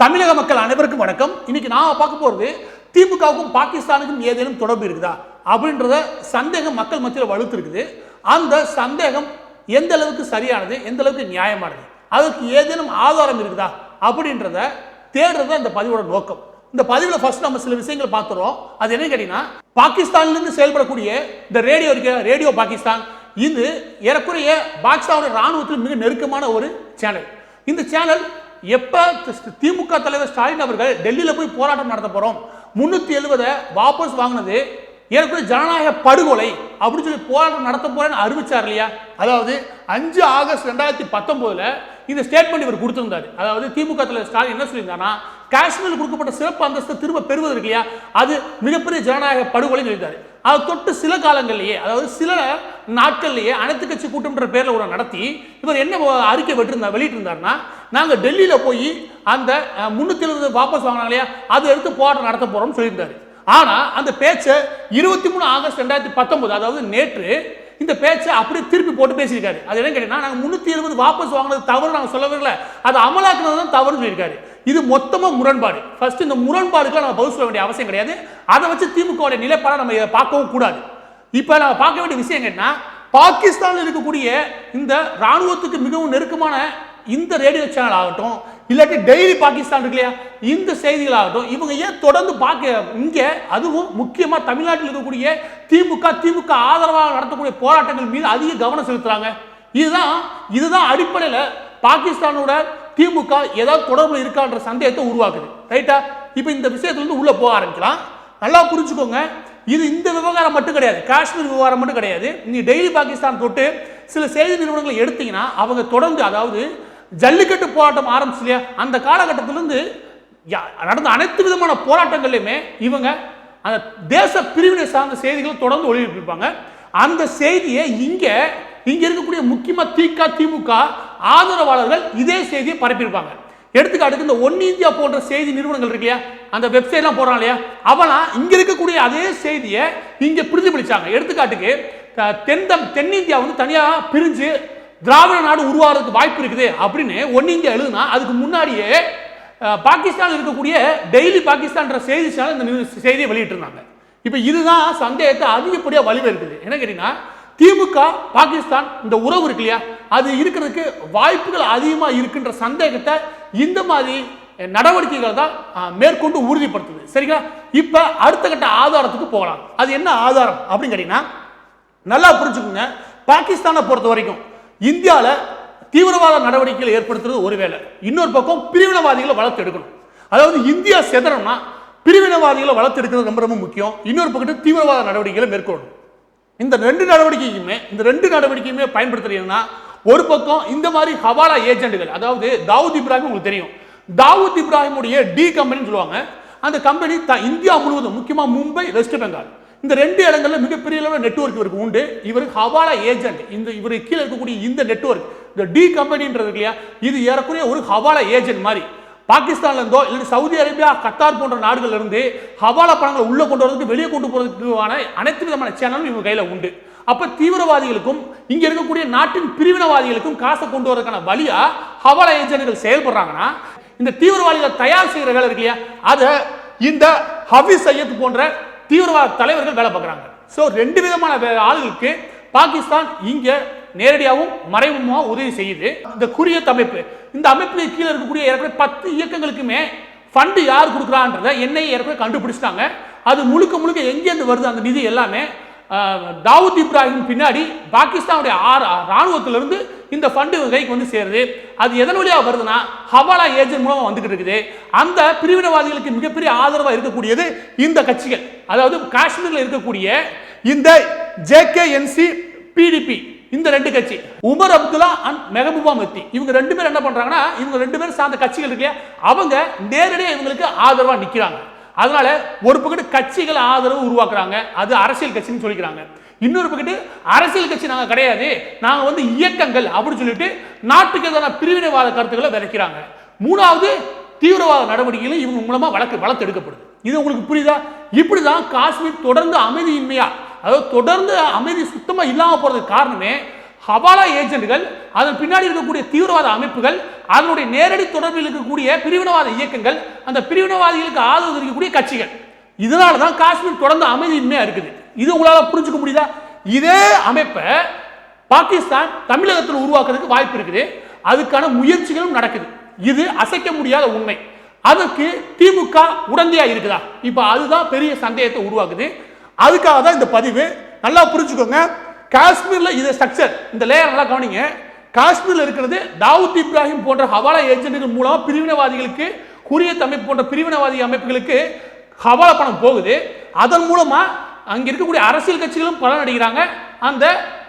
தமிழக மக்கள் அனைவருக்கும் வணக்கம். இன்னைக்கு நான் பார்க்க போறது திமுகவுக்கும் பாகிஸ்தானுக்கும் ஏதேனும் தொடர்பு இருக்குதா அப்படின்றத சந்தேகம் மக்கள் மத்தியில் வலுத்து இருக்குது. அந்த சந்தேகம் எந்த அளவுக்கு சரியானது, எந்த அளவுக்கு நியாயமானது, அதுக்கு ஏதேனும் ஆதாரம் இருக்குதா அப்படின்றத தேடுறத இந்த பதிவோட நோக்கம். இந்த பதிவில் ஃபர்ஸ்ட் நம்ம சில விஷயங்கள் பார்த்துறோம். அது என்ன கேட்டீங்கன்னா, பாகிஸ்தானிலிருந்து செயல்படக்கூடிய இந்த ரேடியோ பாகிஸ்தான், இது ஏறக்குறைய பாகிஸ்தானோட ராணுவத்தில் மிக நெருக்கமான ஒரு சேனல். இந்த சேனல் எப்ப திமுக தலைவர் ஸ்டாலின் அவர்கள் டெல்லியில போய் போராட்டம் நடத்த போறோம், 370 வாபஸ் வாங்கினது ஏற்கனவே ஜனநாயக படுகொலை அப்படின்னு சொல்லி போராட்டம் நடத்த போறேன்னு அறிவிச்சார் இல்லையா? அதாவது 5 ஆகஸ்ட் 2019 இந்த ஸ்டேட்மெண்ட் இவர் கொடுத்திருந்தாரு. அதாவது திமுக தலைவர் ஸ்டாலின் என்ன சொல்லியிருந்தாருன்னா, காஷ்மீரில் கொடுக்கப்பட்ட சிறப்பு அந்தஸ்து திரும்ப பெறுவது இல்லையா, அது மிகப்பெரிய ஜனநாயக படுகொலை சொல்லியிருந்தாரு. அதை தொட்டு சில காலங்கள்லயே, அதாவது சில நாட்கள்லயே அனைத்து கட்சி கூட்டம்ன்ற பேர்ல ஒரு நடத்தி இவர் என்ன அறிக்கை வெளியிட்டிருந்தாருன்னா, நாங்க டெல்லியில போய் அந்த 370 வாபஸ் வாங்கினாங்க இல்லையா, அதை எடுத்து போராட்டம் நடத்த போறோம்னு சொல்லியிருந்தாரு. ஆனா அந்த பேச்சை 23 ஆகஸ்ட் 2019, அதாவது நேற்று, இந்த பேச்சை அப்படியே திருப்பி போட்டு பேசியிருக்காரு. அது என்ன கேட்டீங்கன்னா, நாங்கள் 370 வாபஸ் வாங்கினது தவறு நாங்கள் சொல்லவே, அதை அமலாக்குனது தான் தவறுன்னு சொல்லியிருக்காரு. இது மொத்தமா முரண்பாடு. ஃபர்ஸ்ட் இந்த முரண்பாடுகளை நம்ம பதில் சொல்ல வேண்டிய அவசியம் கிடையாது. அதை வச்சு திமுக நிலைப்பாடை நம்ம பார்க்கவும் கூடாது. இப்ப நம்ம பார்க்க வேண்டிய விஷயம் என்ன, பாகிஸ்தானில் இருக்கக்கூடிய இந்த ராணுவத்துக்கு மிகவும் நெருக்கமான இந்த ரேடியோ சேனல் ஆகட்டும், இல்லாட்டி டெய்லி பாகிஸ்தான் இருக்கு இல்லையா, இந்த செய்திகள் ஆகட்டும், இவங்க ஏன் தொடர்ந்து இங்க, அதுவும் முக்கியமா தமிழ்நாட்டில் இருக்கக்கூடிய திமுக ஆதரவாக நடத்தக்கூடிய போராட்டங்கள் மீது அதிக கவனம் செலுத்துறாங்க. இதுதான் அடிப்படையில் பாகிஸ்தானோட திமுக ஏதாவது தொடர்பு இருக்கான்ற சந்தேகத்தை உருவாக்குது. ரைட்டா? இப்ப இந்த விஷயத்துல இருந்து உள்ள போக ஆரம்பிக்கலாம். நல்லா புரிஞ்சுக்கோங்க, இது இந்த விவகாரம் மட்டும் கிடையாது, காஷ்மீர் விவகாரம் மட்டும் கிடையாது. நீங்க டெய்லி பாகிஸ்தான் தொட்டு சில செய்தி நிறுவனங்களை எடுத்தீங்கன்னா, அவங்க தொடர்ந்து, அதாவது ஜல்லிக்கட்டு போராட்டம் ஆரம்பிச்சு இல்லையா, அந்த காலகட்டத்திலிருந்து நடந்த அனைத்து விதமான போராட்டங்கள்லையுமே இவங்க அந்த தேச பிரிவினை சார்ந்த செய்திகளை தொடர்ந்து ஒளிபரப்பியிருப்பாங்க. அந்த செய்தியை இங்க இருக்கக்கூடிய முக்கியமா திமுக ஆதரவாளர்கள் இதே செய்தியை பரப்பியிருப்பாங்க. எடுத்துக்காட்டுக்கு இந்த ஒன் இந்தியா போன்ற செய்தி நிறுவனங்கள் இருக்கு இல்லையா, அந்த வெப்சைட்லாம் போறாங்க இல்லையா, அவெல்லாம் இங்க இருக்கக்கூடிய அதே செய்தியை இங்க பிரதிபலிச்சாங்க. எடுத்துக்காட்டுக்கு தென்னிந்தியா வந்து தனியா பிரிஞ்சு திராவிட நாடு உருவாகிறதுக்கு வாய்ப்பு இருக்குது அப்படின்னு ஒன் இந்தியா எழுதுனா, அதுக்கு முன்னாடியே பாகிஸ்தான் இருக்கக்கூடிய டெய்லி பாகிஸ்தான் செய்தி சேனல் இந்த செய்தியை வெளியிட்டு இருந்தாங்க. இப்ப இதுதான் சந்தேகத்தை அதிகப்படியா வழிவகுக்குது. என்ன கேட்டீங்கன்னா, திமுக பாகிஸ்தான் இந்த உறவு இருக்கு இல்லையா, அது இருக்கிறதுக்கு வாய்ப்புகள் அதிகமா இருக்குன்ற சந்தேகத்தை இந்த மாதிரி நடவடிக்கைகள் தான் மேற்கொண்டு உறுதிப்படுத்துது. சரிங்களா? இப்ப அடுத்த கட்ட ஆதாரத்துக்கு போகலாம். அது என்ன ஆதாரம் அப்படின்னு கேட்டீங்கன்னா, நல்லா புரிஞ்சுக்கோங்க, பாகிஸ்தானை பொறுத்த வரைக்கும் இந்தியாவில் தீவிரவாத நடவடிக்கைகள் ஏற்படுத்துறது ஒருவேளை, இன்னொரு பக்கம் பிரிவினவாதிகளை வளர்த்து எடுக்கணும். அதாவது இந்தியா செதறணும்னா பிரிவினவாதிகளை வளர்த்து எடுக்கிறது ரொம்ப ரொம்ப முக்கியம். இன்னொரு பக்கம் தீவிரவாத நடவடிக்கைகளை மேற்கொள்ளணும். இந்த ரெண்டு நடவடிக்கையுமே பயன்படுத்துறீங்கன்னா, ஒரு பக்கம் இந்த மாதிரி ஹவாலா ஏஜென்ட்கள், அதாவது தாவூத் இப்ராஹிம் உங்களுக்கு தெரியும், தாவூத் இப்ராஹிமுடைய டி கம்பெனின்னு சொல்லுவாங்க. அந்த கம்பெனி இந்தியா முழுவதும், முக்கியமா மும்பை, வெஸ்ட் பெங்கால், இந்த 2 இடங்கள்ல மிகப்பெரிய அளவில் நெட்வொர்க் இவருக்கு உண்டு. இவருக்கு ஹவாலா ஏஜென்ட், இவருக்கு கீழே இருக்கக்கூடிய இந்த நெட்வொர்க், இந்த டி கம்பெனின்றது இல்லையா, இது ஏறக்குறைய ஒரு ஹவாலா ஏஜென்ட் மாதிரி. பாகிஸ்தான்ல இருந்தோ இல்லை சவுதி அரேபியா, கத்தார் போன்ற நாடுகள்ல இருந்து ஹவாலா பணங்களை உள்ள கொண்டு வரதுக்கு, வெளியே கொண்டு போறதுக்கான அனைத்து விதமான சேனலும் இவங்க கையில உண்டு. அப்ப தீவிரவாதிகளுக்கும் இங்க இருக்கக்கூடிய நாட்டின் பிரிவினவாதிகளுக்கும் காசை கொண்டு வரதுக்கான வழியா ஹவாலா ஏஜென்ட்கள் செயல்படுறாங்கன்னா, இந்த தீவிரவாதிகளை தயார் செய்யற வேலை இருக்கு இல்லையா, அதை இந்த ஹபீஸ் சையத் போன்ற தீவிரவாத தலைவர்கள் வேலை பார்க்குறாங்க. ஸோ 2 விதமான ஆளுகளுக்கு பாகிஸ்தான் இங்க நேரடியாகவும் மறைமுகமாக உதவி செய்யுது. இந்த குரியத் அமைப்பு, இந்த அமைப்புக்கு கீழே இருக்கக்கூடிய ஏற்கனவே 10 இயக்கங்களுக்குமே ஃபண்டு யார் கொடுக்குறான்றத என்ஐஏ ஏற்கனவே கண்டுபிடிச்சிட்டாங்க. அது முழுக்க எங்கேருந்து வருது அந்த நிதி எல்லாமே தாவூத் இப்ராஹிம் பின்னாடி பாகிஸ்தானுடைய ராணுவத்திலிருந்து இந்த ஃபண்டு கைக்கு வந்து சேருது. அது எதன் வழியா வருதுன்னா, ஹவாலா ஏஜென்ட் மூலமா வந்துகிட்டு இருக்குது. அந்த பிரிவினவாதிகளுக்கு மிகப்பெரிய ஆதரவா இருக்கக்கூடியது இந்த கட்சிகள், அதாவது காஷ்மீர்ல இருக்கக்கூடிய இந்த ஜேகேஎன்சி, பிடிபி, இந்த 2 கட்சி, உமர் அப்துல்லா அண்ட் மெஹபூபா முஃப்தி, இவங்க 2 பேர் என்ன பண்றாங்கன்னா, இவங்க 2 பேர் சார்ந்த கட்சிகள் இருக்கு, அவங்க நேரடியாக இவங்களுக்கு ஆதரவா நிக்கிறாங்க. அதனால ஒரு பக்கத்து கட்சிகள் ஆதரவு உருவாக்குறாங்க, அது அரசியல் கட்சின்னு சொல்லிக்கிறாங்க. இன்னொரு பக்கத்து அரசியல் கட்சி நாங்க கிடையாது, நாங்க வந்து இயக்கங்கள் அப்படின்னு சொல்லிட்டு நாட்டுக்கு எதிரான பிரிவினைவாத கருத்துக்களை விதைக்கிறாங்க. மூணாவது, தீவிரவாத நடவடிக்கைகளும் இவங்க மூலமா வளர்த்து எடுக்கப்படுது. இது உங்களுக்கு புரியுதா? இப்படிதான் காஷ்மீர் தொடர்ந்து அமைதியின்மையா, அதாவது தொடர்ந்து அமைதி சுத்தமா இல்லாம போறதுக்கு காரணமே ஹவாலா ஏஜென்ட்கள், அதன் பின்னாடி இருக்கக்கூடிய தீவிரவாத அமைப்புகள், அதனுடைய நேரடி தொடர்பில் இருக்கக்கூடிய பிரிவினவாத இயக்கங்கள், அந்த பிரிவினவாதிகளுக்கு ஆதரவு இருக்கக்கூடிய கட்சிகள். இதனால தான் காஷ்மீர் தொடர்ந்து அமைதியின்மையா இருக்குது. இது உங்களால புரிஞ்சுக்க முடியுதா? இதே அமைப்பை பாகிஸ்தான் தமிழகத்தில் உருவாக்குறதுக்கு வாய்ப்பு இருக்குது. அதுக்கான முயற்சிகளும் நடக்குது. இது அசைக்க முடியாத உண்மை. அதற்கு திமுக உடந்தையா இருக்குதா? இப்ப அதுதான் பெரிய சந்தேகத்தை உருவாக்குது. அதுக்காக தான் இந்த பதிவு. நல்லா புரிஞ்சுக்கோங்க. காஷ்மீர்ல இது ஸ்ட்ரக்சர், இந்த லேயர் நல்லா கவனிங்க. காஷ்மீர்ல இருக்கிறது தாவூத் இப்ராஹிம் போன்ற ஹவாலா ஏஜென்ட்கள் மூலமா பிரிவினவாதிகளுக்கு, ஹுரியத் அமைப்பு போன்ற பிரிவினவாதி அமைப்புகளுக்கு ஹவாலா பணம் போகுது. அதன் மூலமா அங்க இருக்கக்கூடிய அரசியல் கட்சிகளும் பலன் அடைகிறாங்க. அந்த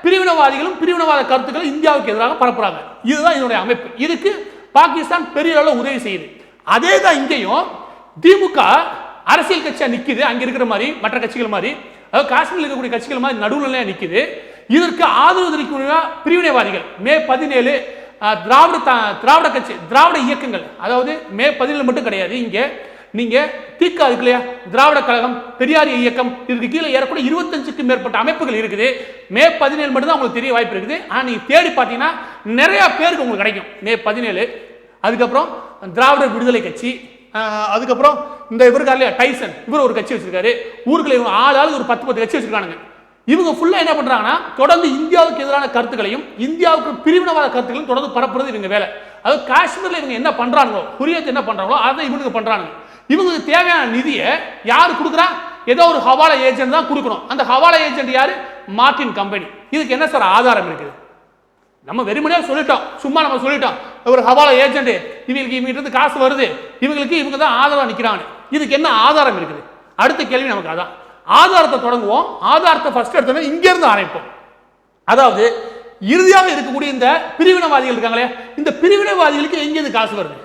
பிரிவினவாதிகளும் பிரிவினவாத கருத்துக்களை இந்தியாவுக்கு எதிராக பரப்புறாங்க. இதுதான் இதனுடைய அமைப்பு. இதுக்கு பாகிஸ்தான் பெரிய அளவில் உதவி செய்யுது. அதே தான் இங்கேயும் திமுக அரசியல் கட்சியா நிக்குது. அங்க இருக்கிற மாதிரி மற்ற கட்சிகள் மாதிரி, அதாவது காஷ்மீரில் இருக்கக்கூடிய கட்சிகள் மாதிரி நடுநிலையா நிக்குது. இதற்கு ஆதரவு தெரிவிக்கக்கூடிய பிரிவினைவாதிகள் மே 17 திராவிட கட்சி, திராவிட இயக்கங்கள், அதாவது மே 17 மட்டும் கிடையாது. இங்க நீங்க தீக்கா இருக்கு இல்லையா, திராவிட கழகம், பெரியார் இயக்கம், இதுக்கு கீழே ஏறக்கூடிய 25க்கும் மேற்பட்ட அமைப்புகள் இருக்குது. மே 17 மட்டும் தான் உங்களுக்கு தெரிய வாய்ப்பு இருக்குது. ஆனா நீங்க தேடி பார்த்தீங்கன்னா நிறைய பேருக்கு உங்களுக்கு கிடைக்கும். மே 17, அதுக்கப்புறம் திராவிட விடுதலை கட்சி, அதுக்கப்புறம் இந்த இவருக்காக டைசன், இவர் ஒரு கட்சி வச்சிருக்காரு. ஊருக்குள்ள இவங்க ஆளாளுக்கு ஒரு 10 கட்சி வச்சிருக்காங்க. இவங்க ஃபுல்லா என்ன பண்றாங்கன்னா தொடர்ந்து இந்தியாவுக்கு எதிரான கருத்துக்களையும் இந்தியாவுக்கு பிரிவினவாத கருத்துக்களையும் தொடர்ந்து பரப்புறது இவங்க வேலை. அதாவது காஷ்மீர்ல இவங்க என்ன பண்றாங்களோ, ஹுரியத் என்ன பண்றாங்களோ அதை இவனுக்கு பண்றாங்க. இவங்களுக்கு தேவையான நிதியை யாரு கொடுக்குறா? ஏதோ ஒரு ஹவாலா ஏஜென்ட் தான் கொடுக்கணும். அந்த ஹவாலா ஏஜென்ட் யாரு? Martin company. இதுக்கு என்ன சார் ஆதாரம் இருக்குது? நம்ம வெறுமனே சொல்லிட்டோம், சும்மா நம்ம சொல்லிட்டோம் ஒரு ஹவாலா ஏஜென்ட், இவங்களுக்கு இவங்க இருந்து காசு வருது, இவங்களுக்கு இவங்க தான் ஆதரவா நிக்கிறாங்க. இதுக்கு என்ன ஆதாரம் இருக்குது? அடுத்த கேள்வி நமக்கு அதான். ஆதாரத்தை தொடங்குவோம். ஆதாரத்தை ஃபர்ஸ்ட் எடுத்தோம்னா இங்க இருந்து ஆரம்பிப்போம். அதாவது இறுதியாக இருக்கக்கூடிய இந்த பிரிவினவாதிகள் இருக்காங்களே, இந்த பிரிவினவாதிகளுக்கு எங்கிருந்து காசு வருது?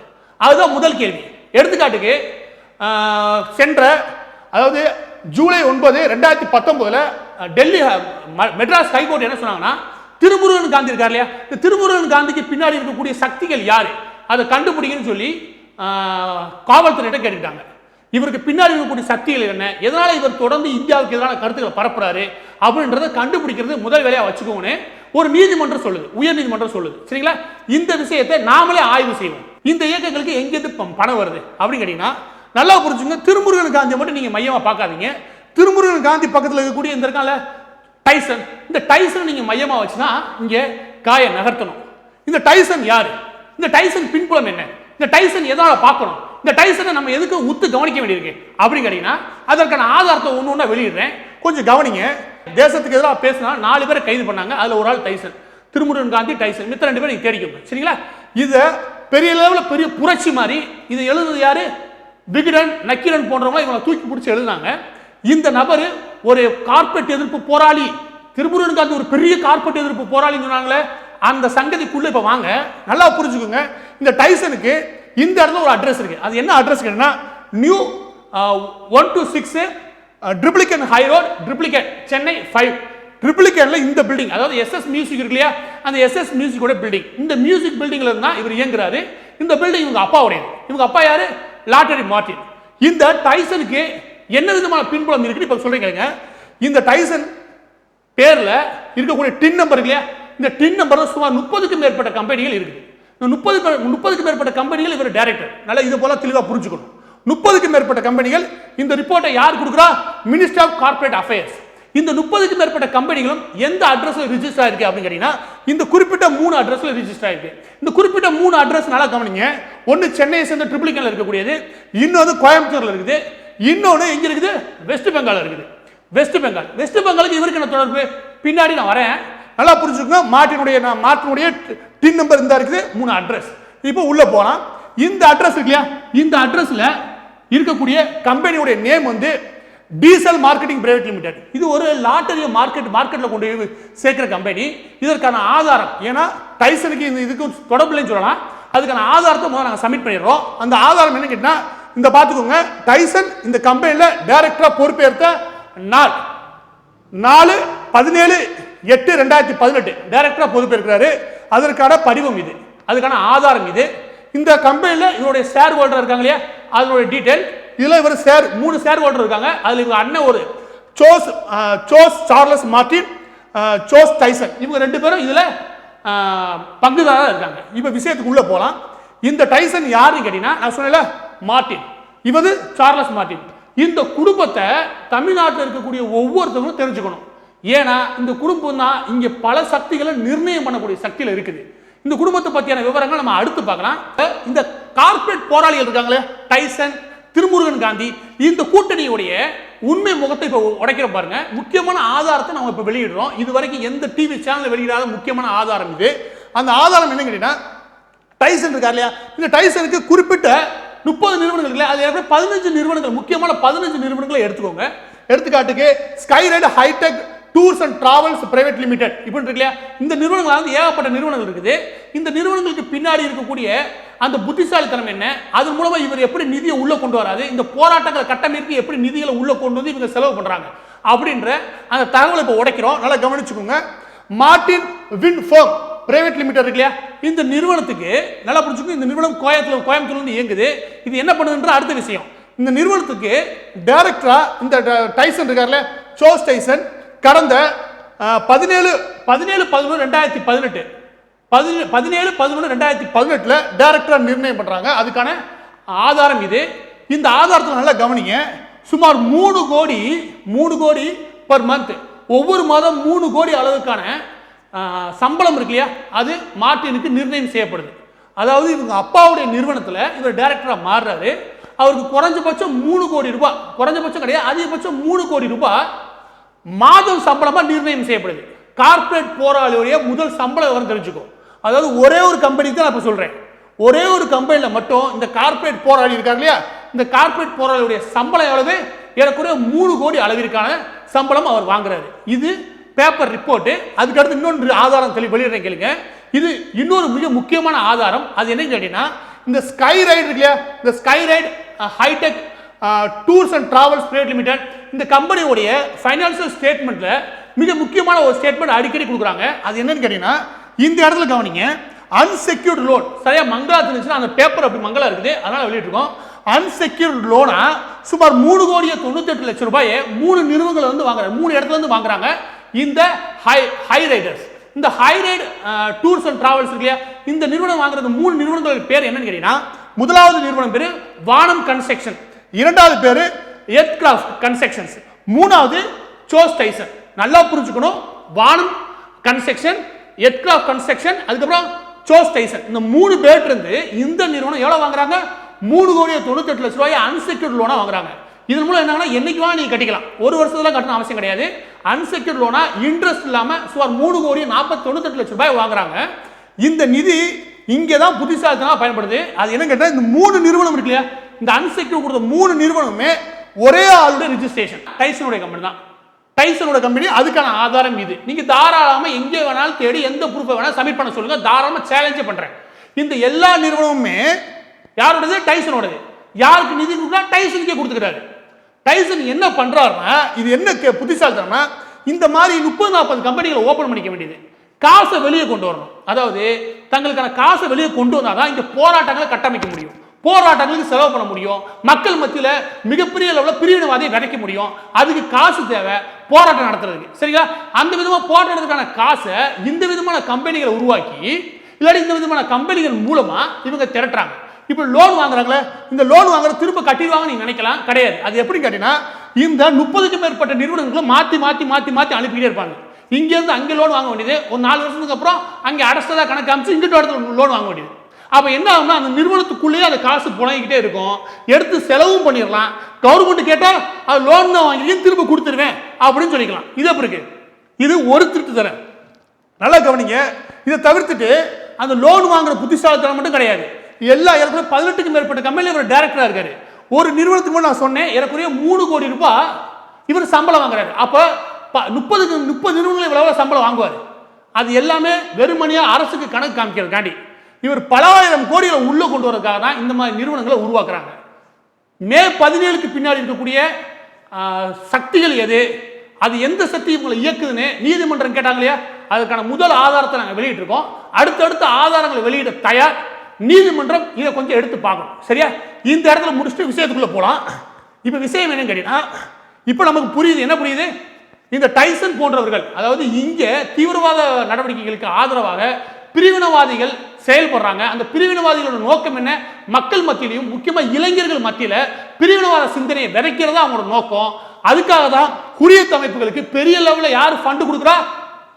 அதுதான் முதல் கேள்வி. எடுத்துக்காட்டுக்கு சென்ற, அதாவது ஜூலை 9, 2019 டெல்லி மெட்ராஸ் ஹைகோர்ட் என்ன சொன்னாங்கன்னா, திருமுருகன் காந்தி இருக்கார் இல்லையா, இந்த திருமுருகன் காந்திக்கு பின்னாடி இருக்கக்கூடிய சக்திகள் யாரு அதை கண்டுபிடிங்கன்னு சொல்லி காவல்துறையிட்ட கேட்டுக்கிட்டாங்க. இவருக்கு பின்னாடி இருக்கக்கூடிய சக்திகள் என்ன, எதனால இவர் தொடர்ந்து இந்தியாவுக்கு எதிரான கருத்துக்களை பரப்புறாரு அப்படின்றத கண்டுபிடிக்கிறது முதல் வேலையா வச்சுக்கோன்னு ஒரு நீதிமன்றம் சொல்லுது, உயர் நீதிமன்றம் சொல்லுது. சரிங்களா? இந்த விஷயத்தை நாமளே ஆய்வு செய்வோம். இந்த இயக்கங்களுக்கு எங்கிருந்து பணம் வருது அப்படின்னு கேட்டீங்கன்னா நல்லா புரிஞ்சுங்க. திருமுருகன் காந்தியை மட்டும் நீங்க மையமா பார்க்காதீங்க. திருமுருகன் காந்தி பக்கத்தில் இருக்கக்கூடிய இந்த இருக்கால டைசன், இந்த டைசன் நீங்க மையமா வச்சுனா இங்க காய நகர்த்தணும். இந்த டைசன் யாரு? இந்த டைசன் பின்புலம் என்ன? இந்த டைசன் எதால பார்க்கணும்? இந்த டைசனை நம்ம எதுக்கு உத்து கவனிக்க வேண்டியிருக்கு அப்படின்னு கேட்டீங்கன்னா அதற்கான ஆதாரத்தை ஒன்று ஒன்றா வெளியிடுறேன், கொஞ்சம் கவனிங்க. தேசத்துக்கு எதிராக பேசினா 4 பேரை கைது பண்ணாங்க. அதுல ஒரு ஆள் டைசன், திருமுருகன் காந்தி, டைசன், மித்த 2 பேர் நீங்க தேடிக்கோங்க. சரிங்களா? இதை பெரிய லெவலில் பெரிய புரட்சி மாதிரி இதை எழுதுறது யாரு? விகடன், நக்கீரன் போன்றவங்க இவங்களை தூக்கி பிடிச்சி எழுதினாங்க. இந்த நபர் ஒரு கார்பரேட் எதிர்ப்பு போராளி, திருமுருகன் காந்தி ஒரு பெரிய கார்பரேட் எதிர்ப்பு போராளின்னு சொன்னாங்களே, அந்த சங்கதிக்குள்ள இப்ப வாங்க, நல்லா புரிஞ்சுக்கோங்க. இந்த டைசனுக்கு இந்த இடத்துல ஒரு அட்ரஸ் இருக்கு. அது என்ன அட்ரஸ் கேட்டீங்கன்னா new 126 Triplicane high road, Triplicane, Chennai 5. ட்ரிப்ளிகன்ல இந்த பில்டிங், அதாவது எஸ்எஸ் மியூசிக் இருக்கு இல்லையா, அந்த எஸ்எஸ் மியூசிக்கோட பில்டிங், இந்த மியூசிக் பில்டிங்ல இருந்தா இவர் இயங்குறாரு. இந்த பில்டிங் இவங்க அப்பாவுடையது. இவங்க அப்பா யாரு? Lottery Martin. இந்த டைசனுக்கு என்ன விதமான பின்புலம் இருக்குன்னு இப்ப சொல்றீங்க. இந்த டைசன் பேர்ல இருக்கக்கூடிய டின் நம்பர் இல்லையா, இந்த டின் நம்பர்ல சுமார் 30க்கும் மேற்பட்ட கம்பெனிகள் இருக்குது. 30க்கும் மேற்பட்ட கம்பெனிகள் இவர் டைரக்டர். நல்லா இது போல தெளிவா புரிஞ்சுக்கணும். 30க்கும் மேற்பட்ட கம்பெனிகள். இந்த ரிப்போர்ட்டை யார் கொடுக்குறா? Minister of corporate affairs. இந்த 30க்கும் மேற்பட்ட கம்பெனிகளும் எந்த அட்ரஸ்ல ரிஜிஸ்டர் ஆயிருக்கு அப்படின்னு கேட்டீங்கன்னா இந்த குறிப்பிட்ட 3 அட்ரஸ்ல ரிஜிஸ்டர் ஆயிருக்கு. இந்த குறிப்பிட்ட 3 அட்ரஸ் நல்லா கவனிங்க. ஒன்னு சென்னையை சேர்ந்த ட்ரிப்ளிகன்ல இருக்கக்கூடியது, இன்னொன்று கோயம்புத்தூர்ல இருக்குது, இன்னொன்று எங்க இருக்குது? வெஸ்ட் பெங்கால் இருக்குது. வெஸ்ட் பெங்காலுக்கு இவருக்கு என்ன தொடர்பு? பின்னாடி நான் வரேன், நல்லா புரிஞ்சுக்கோங்க. மார்டினுடைய டின் நம்பர் இந்த இருக்குது, 3 அட்ரஸ். இப்போ உள்ள போலாம். இந்த அட்ரஸ் இருக்கு இல்லையா, இந்த அட்ரஸ்ல இருக்கக்கூடிய கம்பெனியோட நேம் வந்து டீசல் மார்க்கெட்டிங் பிரைவேட் லிமிடெட். இது ஒரு லாட்டரி மார்க்கெட்ல கொண்டு சேர்க்கிற கம்பெனி. இதற்கான ஆதாரம், ஏன்னா டைசனுக்கு இதுக்கு தொடர்பு இல்லைன்னு சொல்லலாம், அதுக்கான ஆதாரத்தை முதல்ல நாங்கள் சப்மிட் பண்ணிடுறோம். அந்த ஆதாரம் என்ன கேட்டா இந்த பார்த்துக்கோங்க. டைசன் இந்த கம்பெனில டைரக்டரா பொறுப்பேற்ற நாள் 4/17/8/2018 டைரக்டரா பொறுப்பேற்கிறாரு. அதற்கான படிவம் இது, அதுக்கான ஆதாரம் இது. இந்த கம்பெனில இவருடைய ஷேர் ஹோல்டர் இருக்காங்க இல்லையா, அதனுடைய டீடைல். இதுல இவர் 3 ஷேர் ஹோல்டர் இருக்காங்க. அதுல இவங்க அண்ணன் ஒரு சோஸ் சார்லஸ் மார்டின், சோஸ் டைசன் இவங்க ரெண்டு பேரும் இதுல பங்குதாரா இருக்காங்க. இப்ப விஷயத்துக்கு உள்ள போலாம். இந்த டைசன் யாருன்னு கேட்டீங்கன்னா நான் சொன்னேன்ல மார்ட்டின், இவது சார்லஸ் மார்ட்டின். இந்த குடும்பத்தை தமிழ்நாட்டில் இருக்கக்கூடிய ஒவ்வொருத்தரும் தெரிஞ்சுக்கணும். ஏன்னா இந்த குடும்பம் தான் இங்க பல சக்திகளை நிர்ணயம் பண்ணக்கூடிய சக்தியில இருக்குது. இந்த குடும்பத்தை பத்தியான விவரங்கள் நம்ம அடுத்து பார்க்கலாம். இந்த கார்ப்பரேட் போராளிகள் இருக்காங்களே டைசன், திருமுருகன் காந்தி, இந்த கூட்டணியுடைய உண்மை முகத்தை இப்ப உடைக்கிற பாருங்க. முக்கியமான ஆதாரத்தை நம்ம இப்ப வெளியிடுறோம். இது வரைக்கும் எந்த டிவி சேனல் வெளியிடாத முக்கியமான ஆதாரம் இது. அந்த ஆதாரம் என்ன கேட்டீங்கன்னா டைசன் இருக்கார் இல்லையா, இந்த டைசனுக்கு குறிப்பிட்ட 30 நிறுவனங்கள் இல்லை, அது 15 நிறுவனங்கள், முக்கியமான 15 நிறுவனங்களை எடுத்துக்கோங்க. எடுத்துக்காட்டுக்கு Skyright Hitech Tours and Travels Private Limited இப்படி இருக்கு இல்லையா, இந்த நிறுவனங்கள் வந்து ஏகப்பட்ட நிறுவனங்கள் இருக்குது. இந்த நிறுவனங்களுக்கு பின்னாடி இருக்கக்கூடிய அந்த புத்திசாலித்தனம் என்ன, அதன் மூலமா இவர் எப்படி நிதியை உள்ள கொண்டு வராது, இந்த போராட்டங்களை கட்டமைப்பு எப்படி நிதிகளை உள்ள கொண்டு வந்து இவங்க செலவு பண்றாங்க அப்படின்ற அந்த தகவலை இப்ப உடைக்கிறோம். நல்லா கவனிச்சுக்கோங்க. மார்ட்டின் வின்ஃபோர்ம் பிரைவேட் லிமிடெட் இருக்கு இல்லையா, இந்த நிறுவனத்துக்கு நல்லா புரிஞ்சுக்கோங்க. இந்த நிறுவனம் கோயம்புத்தூர்ல இருந்து இயங்குது. இது என்ன பண்ணுதுன்ற அடுத்த விஷயம். இந்த நிறுவனத்துக்கு டைரக்டரா இந்த டைசன் இருக்கார்ல சோஸ் டைசன் கடந்த 17/11/2018 டைரக்டரா நிர்ணயம் பண்றாங்க. அதுக்கான ஆதாரம் இது. இந்த ஆதாரத்தில் நல்லா கவனிங்க. சுமார் 3 கோடி பர் மந்த், ஒவ்வொரு மாதம் 3 கோடி அளவுக்கான சம்பளம் இருக்கு இல்லையா, அது மார்ட்டினுக்கு நிர்ணயம் செய்யப்படுது. அதாவது இவங்க அப்பாவுடைய நிறுவனத்தில் இவர் டைரக்டரா மாறுறாரு. அவருக்கு குறைஞ்சபட்சம் 3 கோடி ரூபாய், குறைஞ்சபட்சம் கிடையாது அதிகபட்சம் 3 கோடி ரூபாய் மாதம் சம்பளமா நிர்ணயம் செய்யப்படுது. கார்ப்பரேட் போராளியுடைய முதல் சம்பளம் வரும் தெரிஞ்சுக்கோ. அதாவது ஒரே ஒரு கம்பெனி தான் நான் சொல்றேன், ஒரே ஒரு கம்பெனில மட்டும் இந்த கார்ப்பரேட் போராளி இருக்காங்க இல்லையா, இந்த கார்ப்பரேட் போராளியுடைய சம்பளம் எவ்வளவு, ஏறக்குறைய 3 கோடி அளவிற்கான சம்பளம் அவர் வாங்குறாரு. இது பேப்பர் ரிப்போர்ட். அதுக்கு அடுத்து இன்னொன்று ஆதாரம் வெளியிடுறேன் கேளுங்க. இது இன்னொரு மிக முக்கியமான ஆதாரம். அது என்ன கேட்டீங்கன்னா இந்த ஸ்கைரைட் இருக்கு இல்லையா, இந்த Skyright Hitech Tours and Travels Private Limited இந்த கம்பெனியோடைய ஃபைனான்சியல் ஸ்டேட்மெண்ட்ல மிக முக்கியமான ஒரு ஸ்டேட்மெண்ட் அடிக்கடி கொடுக்குறாங்க. அது என்னன்னு கேட்டீங்கன்னா இந்த இடத்துல கவனிங்க. அன்செக்யூர்ட் லோன், சரியா மங்களா இருந்துச்சுன்னா அந்த பேப்பர் அப்படி மங்களா இருக்குது, அதனால வெளியிட்டிருக்கோம். அன்செக்யூர்ட் லோனா சுமார் 3,98,00,000 ரூபாயை 3 நிறுவனங்கள் வந்து வாங்குறாங்க, 3 இடத்துல இருந்து வாங்குறாங்க. இந்த ஹை ரைடர்ஸ், இந்த high right tours and travels இருக்கு இல்லையா, இந்த நிறுவனம் வாங்குறது 3 நிறுவனங்கள் பேர் என்னன்னு கேட்டீங்கன்னா முதலாவது நிறுவனம் பேரு வானம் கன்ஸ்ட்ரக்ஷன், இரண்டாவது பேரு எர்த்கிராஃப்ட் கன்ஸ்ட்ரக்ஷன்ஸ், மூணாவது சோஸ் டைசன். நல்லா புரிஞ்சுக்கணும். வானம் கன்ஸ்ட்ரக்ஷன், எர்த்கிராஃப்ட் கன்ஸ்ட்ரக்ஷன், அதுக்கப்புறம் சோஸ் டைசன், இந்த 3 பேர் இருந்து இந்த நிறுவனம் எவ்வளவு வாங்குறாங்க, 3,98,00,000 ரூபாய் அன்செக்யூர்ட் லோனா வாங்குறாங்க. இதன் மூலம் என்னன்னா என்னைக்கு வேணா நீங்க கட்டிக்கலாம், ஒரு வருஷத்துல கட்டணும் அவசியம் கிடையாது. அன்செக்யூர்ட் லோனா இன்ட்ரெஸ்ட் இல்லாம சுமார் 3,48,00,000 ரூபாய் வாங்குறாங்க. இந்த நிதி இங்கே தான் புத்திசாலித்தனமா பயன்படுது. அது என்ன கேட்டா இந்த 3 நிறுவனம் இருக்கு இல்லையா, இந்த அன்செக்யூர்ட் கொடுத்த 3 நிறுவனமுமே ஒரே ஆளுடைய ரெஜிஸ்ட்ரேஷன், டைசனுடைய கம்பெனி தான். டைசனோட கம்பெனி, அதுக்கான ஆதாரம் இது. நீங்க தாராளமா எங்கே வேணாலும் தேடி எந்த ப்ரூஃபை வேணாலும் சப்மிட் பண்ண சொல்லுங்க, தாராளமா சேலஞ்சே பண்றேன். இந்த எல்லா நிறுவனமுமே யாரோடது, டைசனோடது. யாருக்கு நிதி கொடுத்தா டைசனுக்கே கொடுத்துக்கிறாரு. டைசன் என்ன பண்றாருன்னா, இது என்ன புத்திசாலித்தனம்னா, இந்த மாதிரி 30-40 கம்பெனிகளை ஓபன் பண்ணிக்க வேண்டியது, காசை வெளியே கொண்டு வரணும். அதாவது தங்களுக்கான காசை வெளியே கொண்டு வந்தாதான் இந்த போராட்டங்களை கட்டமைக்க முடியும், போராட்டங்களுக்கு செலவு பண்ண முடியும், மக்கள் மத்தியில் மிகப்பெரிய அளவில் பிரிவினைவாதியை விதைக்க முடியும். அதுக்கு காசு தேவை போராட்டம் நடத்துறதுக்கு, சரிங்களா? அந்த விதமாக போராட்டத்துக்கான காசை இந்த விதமான கம்பெனிகளை உருவாக்கி, இல்லாட்டி இந்த விதமான கம்பெனிகள் மூலமா இவங்க திரட்டுறாங்க. இப்போ லோன் வாங்குறாங்களே, இந்த லோன் வாங்குற திரும்ப கட்டிடுவாங்க நீங்க நினைக்கலாம், கிடையாது. அது எப்படி கேட்டீங்கன்னா இந்த 30க்கும் மேற்பட்ட நிறுவனங்களை மாத்தி மாத்தி மாத்தி மாத்தி அனுப்பிக்கிட்டே இருப்பாங்க. இங்க இருந்து அங்கே லோன் வாங்க வேண்டியது, ஒரு 4 வருஷத்துக்கு அப்புறம் அங்கே அடைச்சதா கணக்கு காமிச்சு இங்கிட்ட லோன் வாங்க வேண்டியது. அப்ப என்ன ஆகும்னா அந்த நிறுவனத்துக்குள்ளேயே அந்த காசு புழங்கிக்கிட்டே இருக்கும், எடுத்து செலவும் பண்ணிடலாம். கவர்மெண்ட் கேட்டா அது லோன் தான் வாங்கிருக்கேன் திரும்ப கொடுத்துருவேன் அப்படின்னு சொல்லிக்கலாம். இது அப்படி இருக்கு. இது ஒரு திருட்டு தர. நல்லா கவனிங்க. இதை தவிர்த்துட்டு அந்த லோன் வாங்குற புத்திசாலித்தனம் மட்டும் கிடையாது. எல்லா ஏற்கனவே 18க்கும் மேற்பட்ட கம்பெனியில் இவர் டைரக்டரா இருக்காரு. ஒரு நிறுவனத்துக்கு நான் சொன்னேன் ஏறக்குறைய 3 கோடி ரூபாய் இவர் சம்பளம் வாங்குறாரு. அப்ப 30 நிறுவனங்கள் இவ்வளவு சம்பளம் வாங்குவார். அது எல்லாமே வெறுமணியா அரசுக்கு கணக்கு காமிக்கிறதுக்காண்டி இவர் பல ஆயிரம் கோடிகளை உள்ள கொண்டு வரதுக்காக தான் இந்த மாதிரி நிறுவனங்களை உருவாக்குறாங்க. மே 17க்கு பின்னாடி இருக்கக்கூடிய சக்திகள் எது, அது எந்த சக்தி இவங்களை இயக்குதுன்னு நீதிமன்றம் கேட்டாங்க இல்லையா, அதுக்கான முதல் ஆதாரத்தை நாங்கள் வெளியிட்டிருக்கோம். அடுத்தடுத்த ஆதாரங்களை வெளியிட தயார். நீதிமன்றம் இதை கொஞ்சம் எடுத்து பார்க்கணும், சரியா? இந்த இடத்துல முடிச்சுட்டு விஷயத்துக்குள்ள போலாம். இப்ப விஷயம் என்னன்னு கேட்டீங்கன்னா, இப்ப நமக்கு புரியுது, என்ன புரியுது, இந்த டைசன் போன்றவர்கள், அதாவது இங்க தீவிரவாத நடவடிக்கைகளுக்கு ஆதரவாக பிரிவினவாதிகள் செயல்படுறாங்க. அந்த பிரிவினவாதிகளோட நோக்கம் என்ன? மக்கள் மத்தியிலையும் முக்கியமா இளைஞர்கள் மத்தியில பிரிவினவாத சிந்தனையை விதைக்கிறதா அவங்களோட நோக்கம். அதுக்காக தான் ஹுரியத் அமைப்புகளுக்கு பெரிய லெவலில் யார் ஃபண்ட் கொடுக்குறா?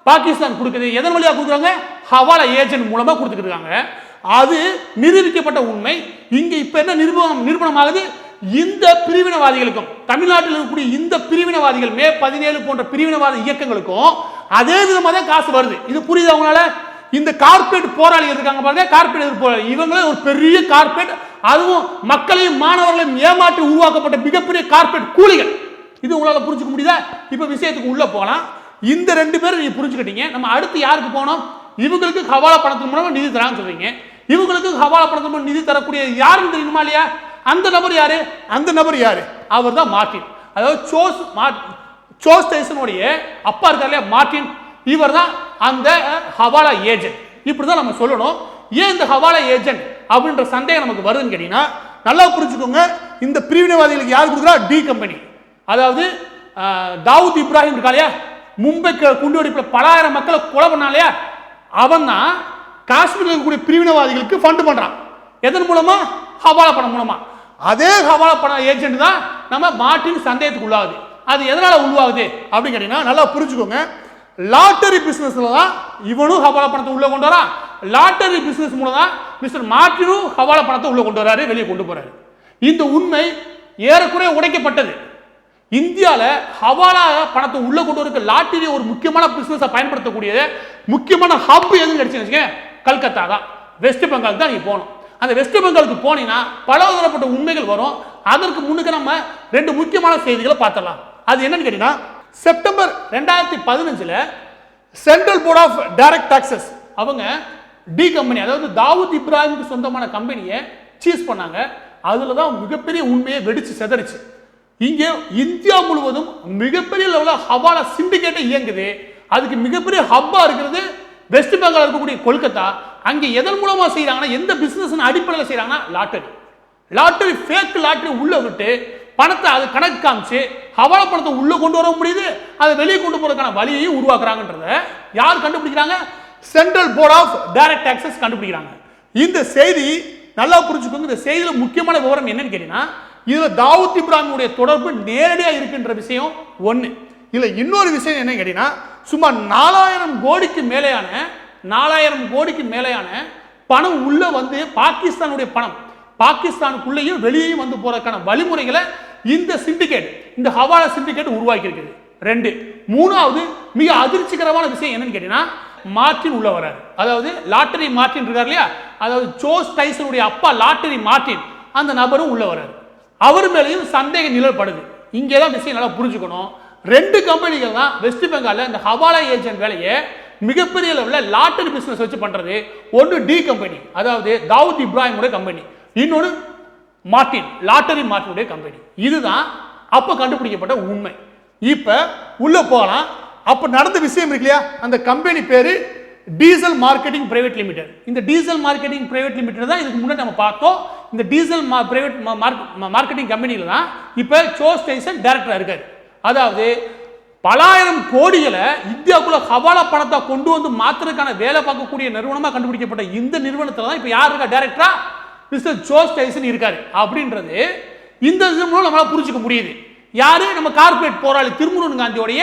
பாகிஸ்தான் கொடுக்குது. எதன் வழியாக கொடுக்குறாங்க? ஹவாலா ஏஜென்ட் மூலமா கொடுத்துட்டு இருக்காங்க. அது நிரூபிக்கப்பட்ட உண்மை. இங்க இப்ப என்ன நிரூபணமாகுது? இந்த பிரிவினவாதிகளுக்கும் தமிழ்நாட்டில் இருக்கக்கூடிய இந்த பிரிவினவாதிகள் மே 17 போன்ற பிரிவினவாத இயக்கங்களுக்கும் அதே விதமாக தான் காசு வருது. இது புரியுது அவங்களால? இந்த கார்பரேட் போராளிகள் இருக்காங்க பாருங்க, கார்பரேட் போராளி, இவங்களே ஒரு பெரிய கார்பரேட், அதுவும் மக்களையும் மாணவர்களையும் ஏமாற்றி உருவாக்கப்பட்ட மிகப்பெரிய கார்பரேட் கூலிகள். இது உங்களால புரிஞ்சுக்க முடியுதா? இப்ப விஷயத்துக்கு உள்ள போலாம். இந்த ரெண்டு பேரும் நீங்க புரிஞ்சுக்கிட்டீங்க. நம்ம அடுத்து யாருக்கு போனோம்? இவங்களுக்கு ஹவாலா பணத்தின் மூலமா நிதி தரான்னு சொல்றீங்க. இவங்களுக்கு ஹவாலா பணத்தின் மூலம் நிதி தரக்கூடிய யாருன்னு தெரியுமா இல்லையா? அந்த நபர் யாரு? அந்த நபர் யாரு? அவர் தான் மார்ட்டின். அதாவது சோஸ் டைசனுடைய அப்பா இருக்கார் இல்லையா, மார்ட்டின், இவர் தான் அந்த ஹவாலா ஏஜென்ட். இப்படிதான் நம்ம சொல்லணும். ஏன் இந்த ஹவாலா ஏஜென்ட் அப்படின்ற சந்தேகம் நமக்கு வருதுன்னு கேட்டீங்கன்னா, நல்லா புரிஞ்சுக்கோங்க. இந்த பிரிவினைவாதிகளுக்கு யார் கொடுக்குறா? D company. அதாவது தாவூத் இப்ராஹிம் இருக்கா இல்லையா, மும்பை குண்டுவெடிப்பில் பல ஆயிரம் மக்களை கொலை பண்ணா இல்லையா, அவன் தான் காஷ்மீரில் இருக்கக்கூடிய பிரிவினைவாதிகளுக்கு ஃபண்ட் பண்றான். எதன் மூலமா? ஹவாலா பணம் மூலமா. அதே ஹவாலா பண ஏஜென்ட் தான் நம்ம மார்ட்டின் சந்தேகத்துக்கு உள்ளாகுது. அது எதனால உருவாகுது அப்படின்னு கேட்டீங்கன்னா, நல்லா புரிஞ்சுக்கோங்க. லாட்டரி பிசினஸ்ல தான் இவனும் ஹவாலா பணத்தை உள்ள கொண்டு வரான். லாட்டரி பிசினஸ் மூலம் தான் மிஸ்டர் மார்ட்டினும் ஹவாலா பணத்தை உள்ள கொண்டு வராரு, வெளியே கொண்டு போறாரு. இந்த உண்மை ஏறக்குறைய உடைக்கப்பட்டது. இந்தியாவில் ஹவாலா பணத்தை உள்ள கொண்டு வர லாட்டரி ஒரு முக்கியமான பிசினஸை பயன்படுத்தக்கூடிய முக்கியமான ஹப் எதுன்னு கிடைச்சுன்னு கல்கத்தா தான். வெஸ்ட் பெங்கால் தான் நீங்க போகணும். அந்த வெஸ்ட் பெங்காலுக்கு போனீங்கன்னா பலதரப்பட்ட உண்மைகள் வரும். அதற்கு முன்னுக்கு நம்ம ரெண்டு முக்கியமான செய்திகளை பார்த்துடலாம். அது என்னன்னு கேட்டீங்கன்னா, September 2015 central board of direct taxes அவங்க டி கம்பெனி, அதாவது தாவூத் இப்ராஹிமுக்கு சொந்தமான கம்பெனியை சீஸ் பண்ணாங்க. அதுல தான் மிகப்பெரிய உண்மையை வெடிச்சு செதறிச்சு. இங்கே இந்தியா முழுவதும் மிகப்பெரிய லெவலில் ஹவாலா சிண்டிகேட்டை இயங்குது. அதுக்கு மிகப்பெரிய ஹப்பா இருக்கிறது வெஸ்ட் பெங்கால் இருக்கக்கூடிய கொல்கத்தா. அங்கே எதன் மூலமா செய்யறாங்கன்னா, எந்த பிசினஸ் அடிப்படையில் செய்யறாங்கன்னா, லாட்டரி ஃபேக் லாட்டரி உள்ள விட்டு பணத்தை அது கணக்கு காமிச்சு ஹவாலா பணத்தை உள்ள கொண்டு வர முடியுது, அதை வெளியே கொண்டு போறதுக்கான வழியை உருவாக்குறாங்கன்றத யார் கண்டுபிடிக்கிறாங்க? Central board of direct taxes கண்டுபிடிக்கிறாங்க. இந்த செய்தி நல்லா புரிஞ்சுக்கோங்க. இந்த செய்தியில முக்கியமான விவரம் என்னன்னு கேட்டீங்கன்னா, இதுல தாவூத் இப்ராஹிமுடைய தொடர்பு நேரடியா இருக்கின்ற விஷயம் ஒண்ணு. இதுல இன்னொரு விஷயம் என்ன கேட்டீங்கன்னா, சுமார் 4000 கோடிக்கு மேலையான பணம் உள்ள வந்து பாகிஸ்தானுடைய பணம் பாகிஸ்தானுக்குள்ளேயும் வெளியேயும் வந்து போறதுக்கான வழிமுறைகளை இந்த சிண்டிகேட், இந்த ஹவாலா சிண்டிகேட் உருவாக்கி இருக்குது. ரெண்டு. மூணாவது மிக அதிர்ச்சிகரமான விஷயம் என்னன்னு கேட்டீங்கன்னா, மார்ட்டின் உள்ள வராரு. அதாவது லாட்டரி மார்ட்டின் இருக்கார் இல்லையா, அதாவது சோஸ் டைசனுடைய அப்பா லாட்டரி மார்ட்டின், அந்த நபரும் உள்ள வராரு. அவர் மேலேயும் சந்தேக நிழல்படுது. இங்கே தான் விஷயம் நல்லா புரிஞ்சுக்கணும். ரெண்டு கம்பெனிகள் தான் வெஸ்ட் பெங்காலில் இந்த ஹவாலா ஏஜென்ட் வேலையை மிகப்பெரிய லெவலில் லாட்டரி பிசினஸ் வச்சு பண்றது. ஒன்று டி கம்பெனி, அதாவது தாவூத் இப்ராஹிமுடைய கம்பெனி. இன்னொன்று மார்ட்டின், லாட்டரி மார்ட்டினுடைய கம்பெனி. இதுதான் அப்ப கண்டுபிடிக்கப்பட்ட உண்மை. இப்ப உள்ள போகலாம். அப்ப நடந்த விஷயம் இருக்கு இல்லையா, அந்த கம்பெனி பேரு டீசல் மார்க்கெட்டிங் பிரைவேட் லிமிடெட். இந்த டீசல் மார்க்கெட்டிங் பிரைவேட் லிமிடெட் தான் இதுக்கு முன்னாடி நம்ம பார்த்தோம். இந்த டீசல் பிரைவேட் மார்க்கெட்டிங் கம்பெனியில தான் இப்ப சோஸ் டைசன் டைரக்டரா இருக்காரு. அதாவது பலாயிரம் கோடிகளை இந்தியாவுக்குள்ள ஹவாலா பணத்தை கொண்டு வந்து மாத்திரக்கான வேலை பார்க்கக்கூடிய நிறுவனமா கண்டுபிடிக்கப்பட்ட இந்த நிறுவனத்துல தான் இப்ப யார் இருக்கா டைரக்டரா? மிஸ்டர் சோஸ் டைசன் இருக்காரு. அப்படின்றது இந்த மூலம் நம்மளால புரிஞ்சுக்க முடியுது. யாரு? நம்ம கார்பரேட் போராளி திருமுருகன் காந்தியோடைய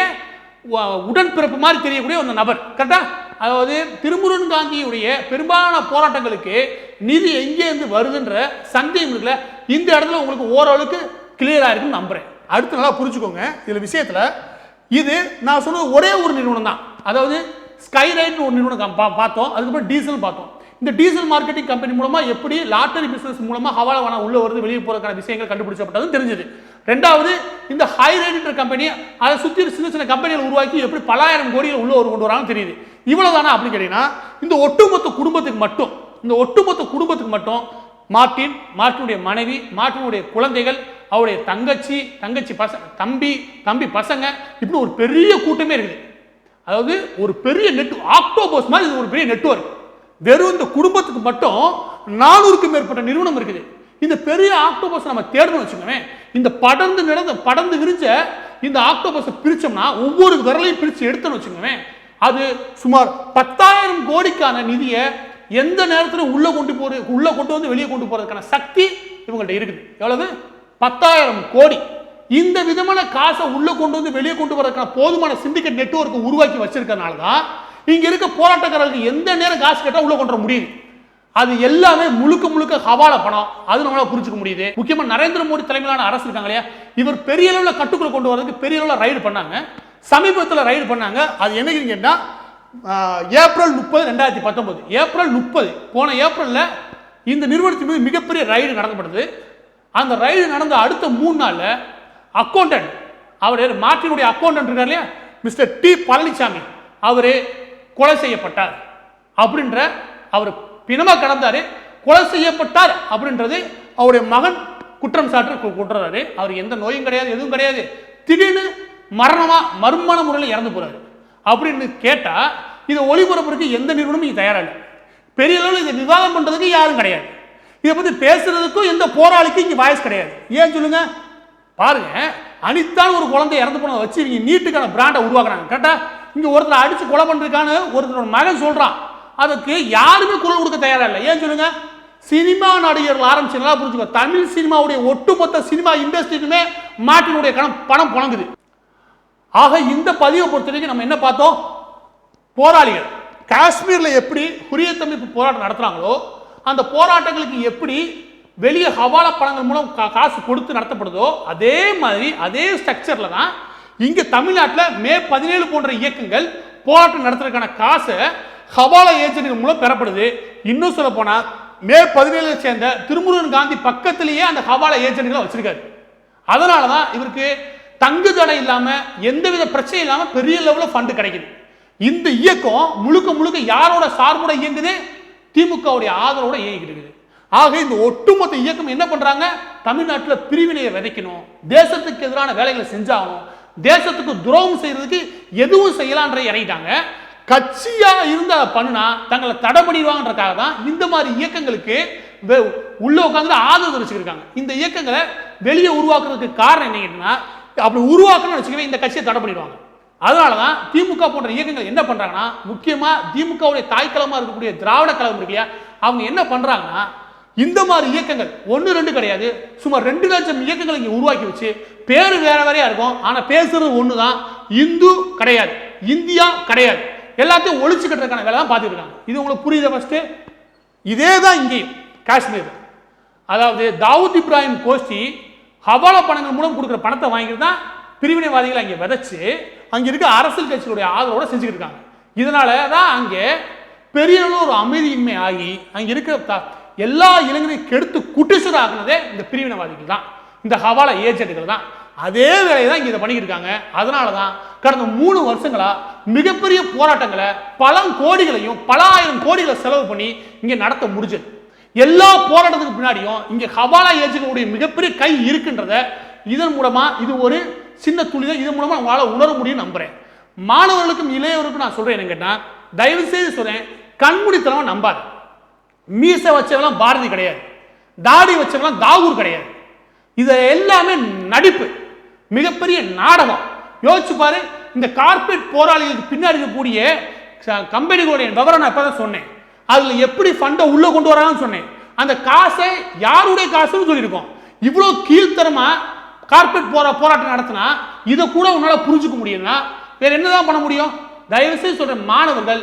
உடன்பிறப்பு மாதிரி தெரியக்கூடிய ஒரு நபர். கரெக்டா? அதாவது திருமுருகன் காந்தியுடைய பெரும்பாலான போராட்டங்களுக்கு நிதி எங்கே இருந்து வருதுன்ற சந்தேகம் இருக்குல்ல, இந்த இடத்துல உங்களுக்கு ஓரளவுக்கு கிளியரா இருக்குன்னு நம்புறேன். அடுத்து நல்லா புரிஞ்சுக்கோங்க. இதுல விஷயத்துல இது நான் சொன்னது ஒரே ஒரு நிறுவனம் தான். அதாவது ஸ்கைரைட் ஒரு நிறுவனம் பார்த்தோம். அதுக்கப்புறம் டீசல் பார்த்தோம். இந்த டீசல் மார்க்கெட்டிங் கம்பெனி மூலமா எப்படி லாட்டரி பிசினஸ் மூலமா ஹவாலா பணம் உள்ள வருது, வெளியே போறதுக்கான விஷயங்கள் கண்டுபிடிச்சப்பட்டதும் தெரிஞ்சது. ரெண்டாவது, இந்த ஹைரைட் கம்பெனி அதை சுற்றி சின்ன சின்ன கம்பெனிகள் உருவாக்கி எப்படி பலாயிரம் கோடிகள் உள்ள கொண்டு வராங்கன்னு தெரியுது. இவ்வளவுதானா அப்படின்னு கேட்டீங்கன்னா, இந்த ஒட்டுமொத்த குடும்பத்துக்கு மட்டும் மார்ட்டினுடைய மனைவி, மார்ட்டினுடைய குழந்தைகள், அவருடைய தங்கச்சி பசங்க, தம்பி பசங்க, இப்படி ஒரு பெரிய கூட்டமே இருக்குது. அதாவது ஒரு பெரிய ஆக்டோபஸ் மாதிரி ஒரு பெரிய நெட்வொர்க். வெறும் இந்த குடும்பத்துக்கு மட்டும் 400க்கும் மேற்பட்ட நிறுவனம் இருக்குது. இந்த பெரிய ஆக்டோபஸ் நம்ம தேடணும் வச்சுக்கோங்க. இந்த படர்ந்து விரிஞ்ச இந்த ஆக்டோபஸை பிரிச்சோம்னா ஒவ்வொரு விரலையும் பிரிச்சு எடுத்துன்னு வச்சுக்கோங்க, அது சுமார் 10,000 கோடிக்கான நிதியை எந்த நேரத்திலும் உள்ள கொண்டு வந்து வெளியே கொண்டு போறதுக்கான சக்தி இவங்கள்ட்ட இருக்குது. எவ்வளவு? 10,000 கோடி. இந்த விதமான காசை உள்ள கொண்டு வந்து வெளியே கொண்டு வரதுக்கான போதுமான சிண்டிகேட் நெட்வொர்க் உருவாக்கி வச்சிருக்கனால தான் இங்க இருக்க போராட்டக்காரர்களுக்கு எந்த நேரம் காசு கேட்டா உள்ள கொண்டு வர முடியுது. அது எல்லாமே முழுக்க முழுக்க ஹவாலா பணம். அது நம்மளால புரிஞ்சுக்க முடியுது. முக்கியமா நரேந்திர மோடி தலைமையிலான அரசு இருக்காங்க இல்லையா, இவர் பெரிய அளவில் கட்டுக்குள்ள கொண்டு வரதுக்கு பெரிய அளவில் ரைடு பண்ணாங்க. சமீபத்தில் ரைடு பண்ணாங்க. அது என்னன்னு கேட்டா ஏப்ரல் 30, 2019 ஏப்ரல் 30 போன ஏப்ரல்ல இந்த நிறுவனத்தின் மீது மிகப்பெரிய ரைடு நடத்தப்படுது. அந்த ரைடு நடந்த அடுத்த 3 நாள்ல அக்கௌண்டன்ட், அவர் மார்ட்டினுடைய அக்கௌண்டன்ட் இருக்கார் இல்லையா, மிஸ்டர் டி பழனிசாமி, அவரு கொலை செய்யப்பட்டார் அப்படின்ற, அவர் பிணமா கடந்தாரு, கொலை செய்யப்பட்டார் அப்படின்றது அவருடைய மகன் குற்றம் குற்றாரு. அவர் எந்த நோயும் கிடையாது, எதுவும் கிடையாது, திடீர்னு மர்மமான முறையில் இறந்து போறாரு அப்படின்னு கேட்டா இதை ஒளிபரப்புறதுக்கு எந்த நிறுவனமும் தயாரா இல்லை. பெரிய அளவில் இதை விவாதம் பண்றதுக்கு யாரும் கிடையாது. இதை பத்தி பேசுறதுக்கும் எந்த போராளிக்கும் இங்க வாய்ஸ் கிடையாது. ஏன் சொல்லுங்க? பாருங்க, அனித்தான் ஒரு குழந்தை இறந்து போனதை வச்சு இவங்க நீட்டுக்கான பிராண்டை உருவாக்குறாங்க. கரெக்டா? இங்க ஒருத்தர் அடிச்சு கொலை பண்றதுக்கான ஒருத்தரோட மகன் சொல்றான், அதுக்கு யாருமே குரல் கொடுக்க தயாரா இல்லை. ஏன் சொல்லுங்க? சினிமா நடிகர்கள் ஆரம்பிச்சா புரிஞ்சுக்கோ, தமிழ் சினிமாவுடைய ஒட்டுமொத்த சினிமா இண்டஸ்ட்ரிக்குமே மாட்டினுடைய பணம் புழங்குது. ஆக இந்த பதிவை பொறுத்த வரைக்கும் நம்ம என்ன பார்த்தோம்? போராளிகள் காஷ்மீர்ல எப்படி ஹுரியத் அமைப்பு போராட்டம் நடத்துறாங்களோ அந்த போராட்டங்களுக்கு எப்படி வெளியே ஹவாலா பணங்கள் மூலம் காசு கொடுத்து நடத்தப்படுதோ அதே மாதிரி அதே ஸ்ட்ரக்சர்ல தான் இங்க தமிழ்நாட்டில் மே 17 போன்ற இயக்கங்கள் போராட்டம் நடத்துறதுக்கான காசை ஹவாலா ஏஜென்ட்கள் மூலம் பெறப்படுது. இன்னும் சொல்ல போனா மே 17 சேர்ந்த திருமுருகன் காந்தி பக்கத்திலேயே அந்த ஹவாலா ஏஜென்ட்களை வச்சிருக்காரு. அதனாலதான் இவருக்கு தங்கு தடை இல்லாம எந்தவித பிரச்சனை இல்லாம பெரிய லெவலில் ஃபண்ட் கிடைக்குது. இந்த இயக்கம் முழுக்க முழுக்க யாரோட சார்போட இயங்குது? திமுகவுடைய ஆதரவோட இயங்கிட்டு இருக்குது. ஆக இந்த ஒட்டுமொத்த இயக்கம் என்ன பண்றாங்க? தமிழ்நாட்டில் பிரிவினையை விதைக்கணும், தேசத்துக்கு எதிரான வேலைகளை செஞ்சாகணும், தேசத்துக்கு துரோகம் செய்யறதுக்கு எதுவும் செய்யலான்ற இறங்கிட்டாங்க. கட்சியா இருந்த பண்ணுனா தங்களை தடை பண்ணிடுவாங்கன்றக்காக தான் இந்த மாதிரி இயக்கங்களுக்கு உள்ள உட்காந்து ஆதரவு தெரிவிச்சிருக்காங்க. இந்த இயக்கங்களை வெளியே உருவாக்குறதுக்கு காரணம் என்ன கேட்டீங்கன்னா, அப்படி உருவாக்கணும்னு வச்சுக்கவே இந்த கட்சியை தடை பண்ணிடுவாங்க. அதனாலதான் திமுக போன்ற இயக்கங்கள் என்ன பண்றாங்கன்னா, முக்கியமா திமுகவுடைய தாய்க்களமா இருக்கக்கூடிய திராவிட கழகம் இருக்கு இல்லையா, அவங்க என்ன பண்றாங்கன்னா இந்த மாதிரி இயக்கங்கள் 1-2 கிடையாது, சுமார் 2 லட்சம் இயக்கங்களை இங்க உருவாக்கி வச்சு பேரு வேற வேறையா இருக்கும், ஆனா பேசுறது ஒண்ணுதான். இந்து கிடையாது, இந்தியா கிடையாது, எல்லாத்தையும் ஒழிச்சு கட்டுறதுக்கான வேலை தான் பார்த்துட்டு இருக்காங்க. இது உங்களுக்கு புரியுதா? ஃபர்ஸ்ட் இதே தான் இங்கேயும் காஷ்மீர். அதாவது தாவூத் இப்ராஹிம் கோஷ்டி ஹவாலா பணங்கள் மூலம் கொடுக்குற பணத்தை வாங்கிட்டு தான் பிரிவினைவாதிகள் அங்கே விதைச்சு அங்க இருக்க அரசியல் கட்சிகளுடைய ஆதரவோட செஞ்சுக்கிட்டு இருக்காங்க. இதனால தான் அங்கே பெரிய ஒரு அமைதியின்மை ஆகி அங்க இருக்க எல்லா இளைஞரையும் கெடுத்து குட்டிசுராக்குனதே இந்த பிரிவினைவாதிகள் தான், இந்த ஹவாலா ஏஜென்ட்கள் தான். அதே வேலையை தான் இங்க இதை பண்ணிக்கிட்டு இருக்காங்க. அதனால தான் கடந்த 3 வருஷங்களா மிகப்பெரிய போராட்டங்களை பல கோடிகளையும் பல ஆயிரம் கோடிகளை செலவு பண்ணி இங்க நடத்த முடிஞ்சது. எல்லா போராட்டத்துக்கு பின்னாடியும் இங்க ஹவாலா ஏஜென்ட்களுடைய மிகப்பெரிய கை இருக்குன்றத இதன் மூலமா, இது ஒரு சின்ன துளிதான், இதன் மூலமா உங்களால உணர முடியும் நம்புறேன். மாணவர்களுக்கும் இளையவருக்கும் நான் சொல்றேன் என்ன கேட்டா, தயவு செய்து சொல்றேன், கண்மூடித்தனமா நம்பாது. மீச வச்சவெல்லாம் பாரதி கிடையாது, தாடி வச்சவெல்லாம் தாகூர் கிடையாது. இது எல்லாமே நடிப்பு, மிகப்பெரிய நாடகம். யோசிச்சு பாரு, இந்த கார்பரேட் போராளிகளுக்கு பின்னாடி இருக்கக்கூடிய கம்பெனிகளுடைய விவரம் நான் இப்பதான் சொன்னேன். அதுல எப்படி ஃபண்டை உள்ள கொண்டு வராங்கன்னு சொன்னேன். அந்த காசை யாருடைய காசுன்னு சொல்லியிருக்கோம். இவ்வளவு கீழ்த்தரமா கார்பரேட் போராட்டம் நடத்தினா இதை கூட உன்னால புரிஞ்சுக்க முடியும்னா வேற என்னதான் பண்ண முடியும்? தயவு செய்து சொல்ற மாணவர்கள்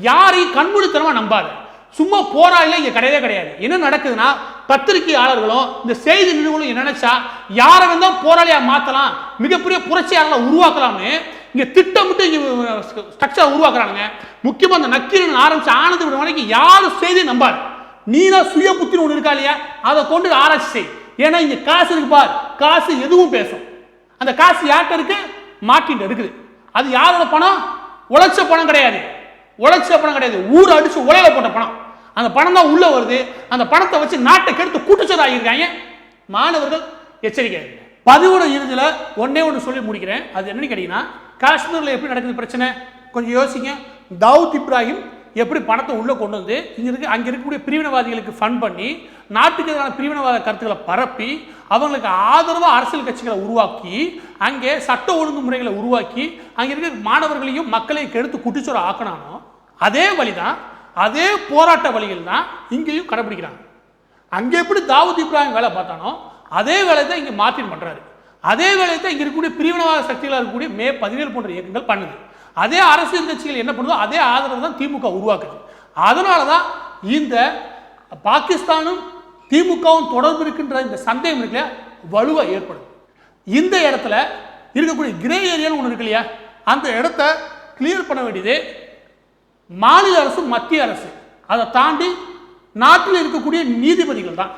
யாரையும் கண்மூடித்தனமா நம்பாது. சும்மா போராளில இங்க கிடையவே கிடையாது. என்ன நடக்குதுன்னா, பத்திரிகையாளர்களும் இந்த செய்தி நிறுவனங்களும் நினைச்சா யாரை வந்தா போராளியா மாத்தலாம், மிகப்பெரிய புரட்சியாளர்களை உருவாக்கலாம்னு இங்க திட்டமிட்டு இங்க ஸ்ட்ரக்சர் உருவாக்குறாங்க. முக்கியமா அந்த நக்கீரன் ஆரம்பிச்சு ஆனந்த விட வரைக்கும் யாரும் செய்தி நம்பாரு. நீனா சுய புத்தின்னு ஒண்ணு இருக்கா இல்லையா, அதை கொண்டு ஆராய்ச்சி செய். ஏன்னா இங்க காசு இருக்கு பார், காசு எதுவும் பேசும். அந்த காசு யார்கிட்ட இருக்கு? மாட்டிட்டு இருக்குது. அது யாரோட பணம்? உழைச்ச பணம் கிடையாது, உழைச்ச பணம் கிடையாது, ஊர் அடிச்சு உலையில போட்ட பணம். அந்த பணம் தான் உள்ள வருது. அந்த பணத்தை வச்சு நாட்டை கெடுத்து கூட்டுச்சதாகிருக்காங்க. மாணவர்கள் எச்சரிக்கை. பதிவோட இறுதியில ஒண்ணு சொல்லி முடிக்கிறேன். அது என்னன்னு கேட்டீங்கன்னா, காஷ்மீர்ல எப்படி நடக்குது பிரச்சனை கொஞ்சம் யோசிங்க. தாவூத் இப்ராஹிம் எப்படி பணத்தை உள்ள கொண்டு வந்து அங்க இருக்கக்கூடிய பிரிவினைவாதிகளுக்கு ஃபண்ட் பண்ணி நாட்டுக்கு எதிரான பிரிவினைவாத கருத்துக்களை பரப்பி அவங்களுக்கு ஆதரவா அரசியல் கட்சிகளை உருவாக்கி அங்கே சட்ட ஒழுங்குமுறைகளை உருவாக்கி அங்கே இருக்கிற மாணவர்களையும் மக்களையும் கெடுத்து குட்டிச்சோர ஆக்கினானோ அதே வழிதான், அதே போராட்ட வழிகள் தான் இங்கேயும் கடைபிடிக்கிறாங்க. அங்கே எப்படி தாவூத் இப்ராஹிம் வேலை பார்த்தானோ அதே வேலையை தான் இங்கே மார்ட்டின் பண்ணுறாரு. அதே வேலையை தான் இங்கே இருக்கக்கூடிய பிரிவினவாத சக்திகளாக இருக்கக்கூடிய மே 17 போன்ற இயக்கங்கள் பண்ணுது. அதே அரசியல் கட்சிகள் என்ன பண்ணுதோ அதே ஆதரவு தான் திமுக உருவாக்குது. அதனால தான் இந்த பாகிஸ்தானும் திமுகவும் தொடர்பு இருக்கின்ற இந்த சந்தேகம் இருக்குல்லையா வலுவாக ஏற்படும். இந்த இடத்துல இருக்கக்கூடிய கிரே ஏரியான்னு ஒன்று இருக்கு இல்லையா, அந்த இடத்த கிளியர் பண்ண வேண்டியது மாநில அரசு, மத்திய அரசு. அதை தாண்டி நாட்டில் இருக்கக்கூடிய நீதிபதிகள் தான்.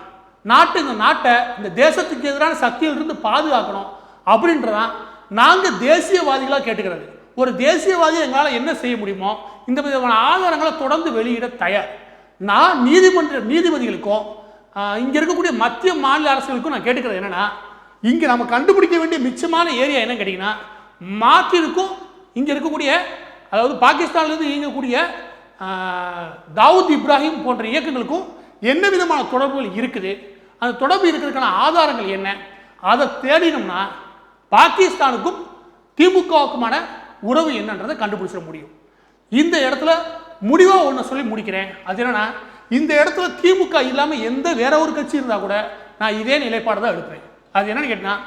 இந்த நாட்டை இந்த தேசத்துக்கு எதிரான சக்தியிலிருந்து பாதுகாக்கணும் அப்படின்றதான் நாங்கள் தேசியவாதிகளாக கேட்டுக்கிறது. ஒரு தேசியவாதி எங்களால் என்ன செய்ய முடியுமோ இந்த விதமான ஆதாரங்களை தொடர்ந்து வெளியிட தயார். நான் நீதிபதிகளுக்கும் இங்கே இருக்கக்கூடிய மத்திய மாநில அரசுகளுக்கும் நான் கேட்டுக்கிறது என்னன்னா, இங்கே நம்ம கண்டுபிடிக்க வேண்டிய மிச்சமான ஏரியா என்ன கேட்டிங்கன்னா, மார்ட்டினுக்கும் இங்கே இருக்கக்கூடிய அதாவது பாகிஸ்தான்லேருந்து இயங்கக்கூடிய தாவூத் இப்ராஹிம் போன்ற இயக்கங்களுக்கும் என்ன விதமான தொடர்புகள் இருக்குது, அந்த தொடர்பு இருக்கிறதுக்கான ஆதாரங்கள் என்ன, அதை தேடினோம்னா பாகிஸ்தானுக்கும் திமுகவுக்குமான உறவு என்னன்றதை கண்டுபிடிச்சிட முடியும். இந்த இடத்துல முடிவாக ஒன்று சொல்லி முடிக்கிறேன். அது என்னன்னா, இந்த இடத்துல திமுக இல்லாமல் எந்த வேற ஒரு கட்சி இருந்தால் கூட நான் இதே நிலைப்பாடு தான் எடுப்பேன். அது என்னன்னு கேட்டால்,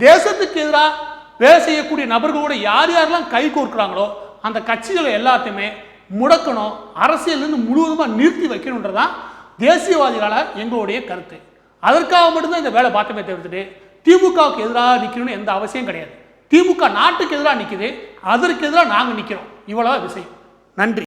தேசத்துக்கு எதிராக வேலை செய்யக்கூடிய நபர்களோட யார் யாரெல்லாம் கை கோர்க்குறாங்களோ அந்த கட்சிகளை எல்லாத்தையுமே முடக்கணும், அரசியலிருந்து முழுவதுமாக நிறுத்தி வைக்கணுன்றதான் தேசியவாதிகளால் எங்களுடைய கருத்து. அதற்காக மட்டும்தான் இந்த வேலை பார்த்தமே தவிர்த்துட்டு திமுகவுக்கு எதிராக நிற்கணும்னு எந்த அவசியம் கிடையாது. திமுக நாட்டுக்கு எதிராக நிற்குது, அதற்கு எதிராக நாங்கள் நிற்கிறோம். இவ்வளவு விஷயம். நன்றி.